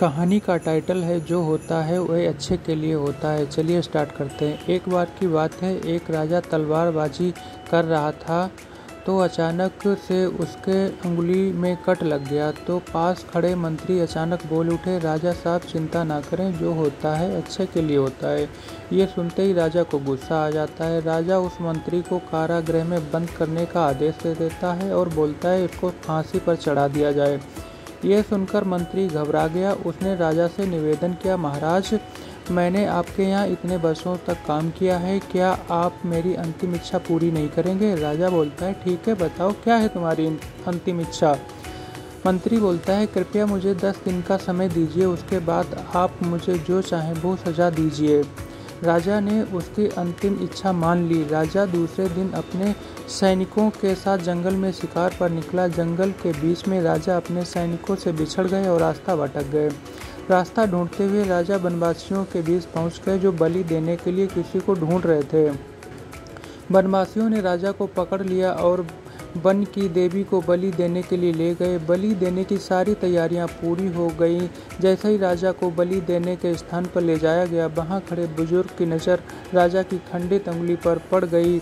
कहानी का टाइटल है जो होता है वह अच्छे के लिए होता है। चलिए स्टार्ट करते हैं। एक बार की बात है, एक राजा तलवारबाजी कर रहा था तो अचानक से उसके उंगली में कट लग गया। तो पास खड़े मंत्री अचानक बोल उठे, राजा साहब चिंता ना करें, जो होता है अच्छे के लिए होता है। ये सुनते ही राजा को गुस्सा आ जाता है। राजा उस मंत्री को कारागृह में बंद करने का आदेश दे देता है और बोलता है इसको फांसी पर चढ़ा दिया जाए। यह सुनकर मंत्री घबरा गया। उसने राजा से निवेदन किया, महाराज मैंने आपके यहाँ इतने वर्षों तक काम किया है, क्या आप मेरी अंतिम इच्छा पूरी नहीं करेंगे? राजा बोलता है, ठीक है बताओ क्या है तुम्हारी अंतिम इच्छा? मंत्री बोलता है, कृपया मुझे 10 दिन का समय दीजिए, उसके बाद आप मुझे जो चाहें वो सजा दीजिए। राजा ने उसकी अंतिम इच्छा मान ली। राजा दूसरे दिन अपने सैनिकों के साथ जंगल में शिकार पर निकला। जंगल के बीच में राजा अपने सैनिकों से बिछड़ गए और रास्ता भटक गए। रास्ता ढूंढते हुए राजा वनवासियों के बीच पहुंच गए जो बलि देने के लिए किसी को ढूंढ रहे थे। वनवासियों ने राजा को पकड़ लिया और वन की देवी को बलि देने के लिए ले गए। बलि देने की सारी तैयारियां पूरी हो गई। जैसे ही राजा को बलि देने के स्थान पर ले जाया गया, वहां खड़े बुजुर्ग की नज़र राजा की खंडित उंगली पर पड़ गई।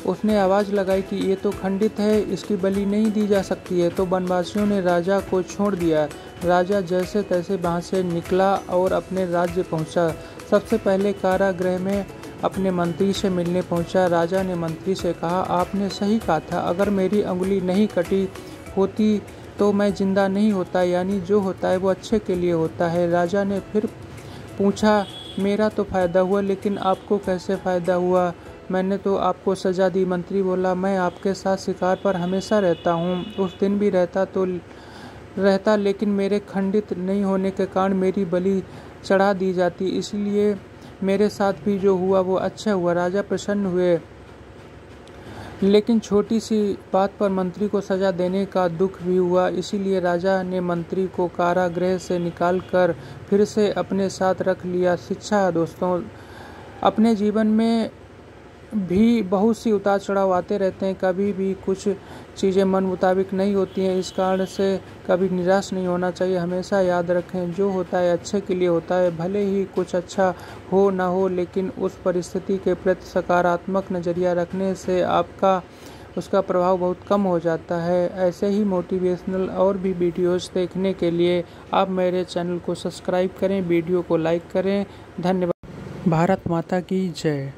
उसने आवाज़ लगाई कि ये तो खंडित है, इसकी बलि नहीं दी जा सकती है। तो वनवासियों ने राजा को छोड़ दिया। राजा जैसे तैसे वहाँ से निकला और अपने राज्य पहुँचा। सबसे पहले कारागृह में अपने मंत्री से मिलने पहुंचा। राजा ने मंत्री से कहा, आपने सही कहा था, अगर मेरी उंगली नहीं कटी होती तो मैं जिंदा नहीं होता, यानी जो होता है वो अच्छे के लिए होता है। राजा ने फिर पूछा, मेरा तो फ़ायदा हुआ लेकिन आपको कैसे फ़ायदा हुआ? मैंने तो आपको सज़ा दी। मंत्री बोला, मैं आपके साथ शिकार पर हमेशा रहता हूँ, उस दिन भी रहता लेकिन मेरे खंडित नहीं होने के कारण मेरी बलि चढ़ा दी जाती, इसलिए मेरे साथ भी जो हुआ वो अच्छा हुआ। राजा प्रसन्न हुए, लेकिन छोटी सी बात पर मंत्री को सजा देने का दुख भी हुआ। इसीलिए राजा ने मंत्री को कारागृह से निकालकर फिर से अपने साथ रख लिया। शिक्षा दोस्तों, अपने जीवन में भी बहुत सी उतार चढ़ाव आते रहते हैं। कभी भी कुछ चीज़ें मन मुताबिक नहीं होती हैं, इस कारण से कभी निराश नहीं होना चाहिए। हमेशा याद रखें, जो होता है अच्छे के लिए होता है। भले ही कुछ अच्छा हो ना हो, लेकिन उस परिस्थिति के प्रति सकारात्मक नज़रिया रखने से उसका प्रभाव बहुत कम हो जाता है। ऐसे ही मोटिवेशनल और भी वीडियोज़ देखने के लिए आप मेरे चैनल को सब्सक्राइब करें, वीडियो को लाइक करें। धन्यवाद। भारत माता की जय।